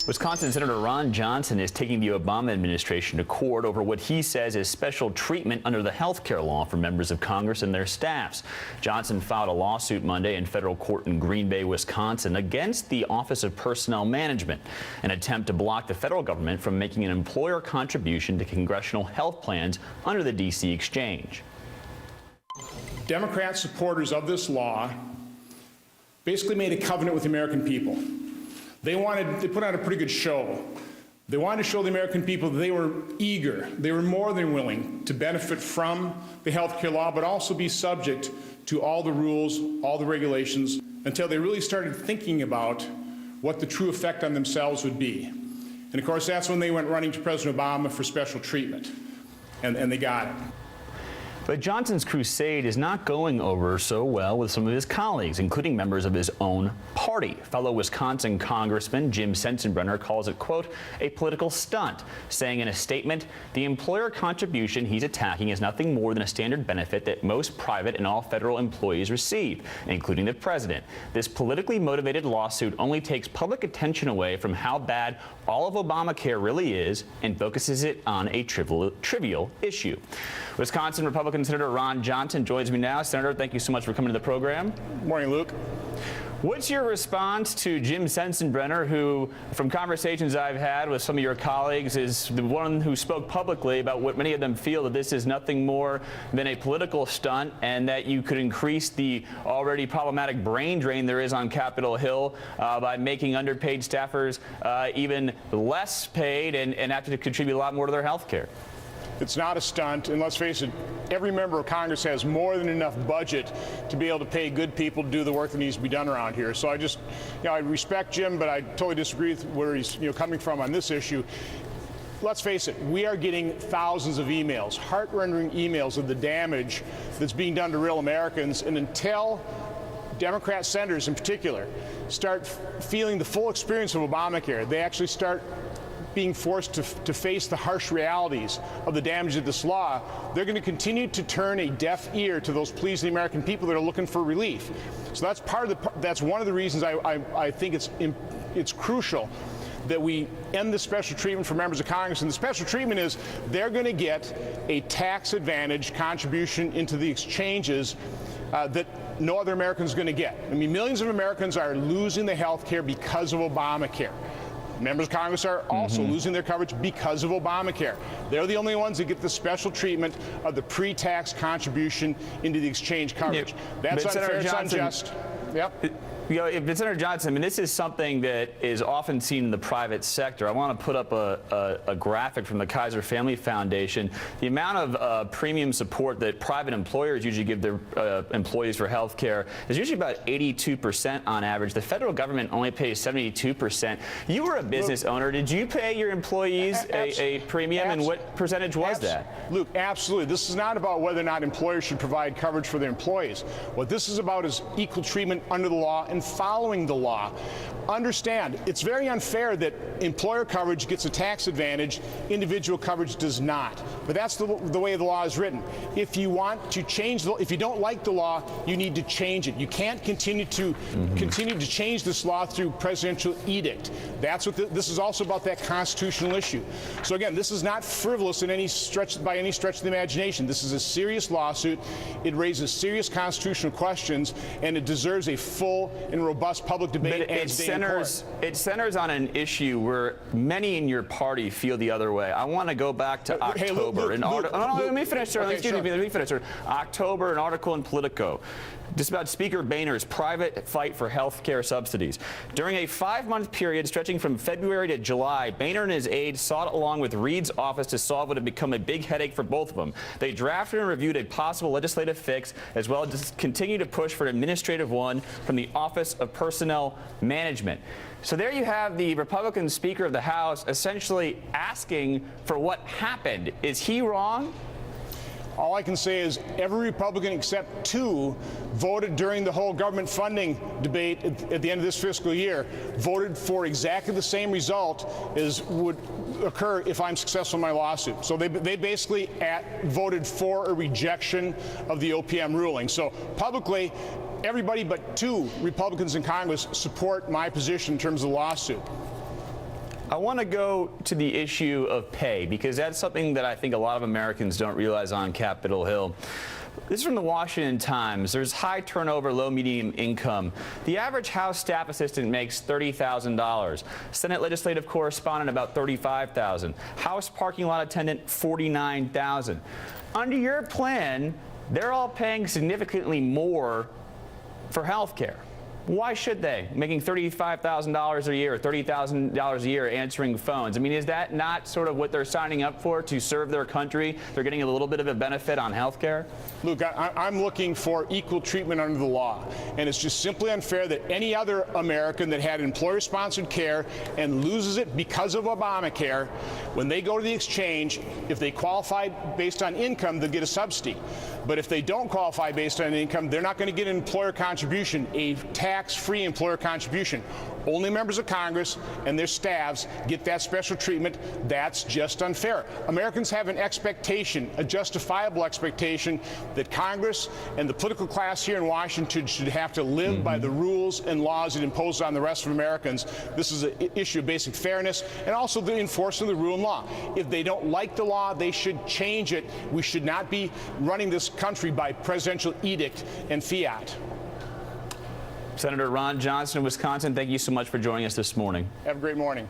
Wisconsin Senator Ron Johnson is taking the Obama administration to court over what he says is special treatment under the health care law for members of Congress and their staffs. Johnson filed a lawsuit Monday in federal court in Green Bay, Wisconsin, against the Office of Personnel Management, an attempt to block the federal government from making an employer contribution to congressional health plans under the D.C. exchange. Democrat supporters of this law basically made a covenant with the American people. They put on a pretty good show. They wanted to show the American people that they were eager, they were more than willing to benefit from the health care law, but also be subject to all the rules, all the regulations, until they really started thinking about what the true effect on themselves would be. And of course, that's when they went running to President Obama for special treatment, and they got it. But Johnson's crusade is not going over so well with some of his colleagues, including members of his own party. Fellow Wisconsin Congressman Jim Sensenbrenner calls it, quote, a political stunt, saying in a statement, the employer contribution he's attacking is nothing more than a standard benefit that most private and all federal employees receive, including the president. This politically motivated lawsuit only takes public attention away from how bad all of Obamacare really is and focuses it on a trivial issue. Wisconsin Republican Senator Ron Johnson joins me now. Senator, thank you so much for coming to the program. Good morning, Luke. What's your response to Jim Sensenbrenner, who, from conversations I've had with some of your colleagues, is the one who spoke publicly about what many of them feel that this is nothing more than a political stunt and that you could increase the already problematic brain drain there is on Capitol Hill by making underpaid staffers even less paid and have to contribute a lot more to their health care? It's not a stunt, and let's face it, every member of Congress has more than enough budget to be able to pay good people to do the work that needs to be done around here. So I respect Jim, but I totally disagree with where he's coming from on this issue. Let's face it, we are getting thousands of emails, heart-rending emails of the damage that's being done to real Americans, and until Democrat senators in particular start feeling the full experience of Obamacare, they actually start being forced to face the harsh realities of the damage of this law, they're going to continue to turn a deaf ear to those pleas of the American people that are looking for relief. So that's one of the reasons I think it's crucial that we end the special treatment for members of Congress. And the special treatment is they're going to get a tax advantage contribution into the exchanges that no other American is going to get. I mean, millions of Americans are losing the health care because of Obamacare. Members of Congress are also losing their coverage because of Obamacare. They're the only ones that get the special treatment of the pre-tax contribution into the exchange coverage. That's unfair, it's unjust. Yep. Senator Johnson, I mean, this is something that is often seen in the private sector. I want to put up a graphic from the Kaiser Family Foundation. The amount of premium support that private employers usually give their employees for health care is usually about 82% on average. The federal government only pays 72%. You were a business owner. Did you pay your employees a premium, and what percentage was that? Luke, absolutely. This is not about whether or not employers should provide coverage for their employees. What this is about is equal treatment under the law and following the law. Understand, it's very unfair that employer coverage gets a tax advantage, individual coverage does not. But that's the way the law is written. If you want to change if you don't like the law, you need to change it. You can't continue to change this law through presidential edict. That's what this is also about, that constitutional issue. So again, this is not frivolous in by any stretch of the imagination. This is a serious lawsuit. It raises serious constitutional questions, and it deserves a full and robust public debate. But it centers on an issue where many in your party feel the other way. I want to go back to October. Let me finish, sir. Let me finish, sir. October, an article in Politico. Just about Speaker Boehner's private fight for health care subsidies. During a 5-month period stretching from February to July, Boehner and his aides sought along with Reed's office to solve what had become a big headache for both of them. They drafted and reviewed a possible legislative fix, as well as continue to push for an administrative one from the Office of Personnel Management. So there you have the Republican Speaker of the House essentially asking for what happened. Is he wrong? All I can say is every Republican except 2 voted during the whole government funding debate at the end of this fiscal year, voted for exactly the same result as would occur if I'm successful in my lawsuit. So they basically voted for a rejection of the OPM ruling. So publicly, everybody but 2 Republicans in Congress support my position in terms of the lawsuit. I want to go to the issue of pay, because that's something that I think a lot of Americans don't realize on Capitol Hill. This is from the Washington Times. There's high turnover, low median income. The average House staff assistant makes $30,000. Senate legislative correspondent about $35,000. House parking lot attendant $49,000. Under your plan, they're all paying significantly more for health care. Why should they? Making $35,000 a year or $30,000 a year answering phones. I mean, is that not sort of what they're signing up for, to serve their country? They're getting a little bit of a benefit on health care? Luke, I'm looking for equal treatment under the law. And it's just simply unfair that any other American that had employer-sponsored care and loses it because of Obamacare, when they go to the exchange, if they qualify based on income, they'll get a subsidy. But if they don't qualify based on income, they're not going to get an employer contribution, a tax-free employer contribution. Only members of Congress and their staffs get that special treatment. That's just unfair. Americans have an expectation, a justifiable expectation, that Congress and the political class here in Washington should have to live by the rules and laws it imposes on the rest of Americans. This is an issue of basic fairness and also the enforcement of the rule and law. If they don't like the law, they should change it. We should not be running this country by presidential edict and fiat. Senator Ron Johnson of Wisconsin, thank you so much for joining us this morning. Have a great morning.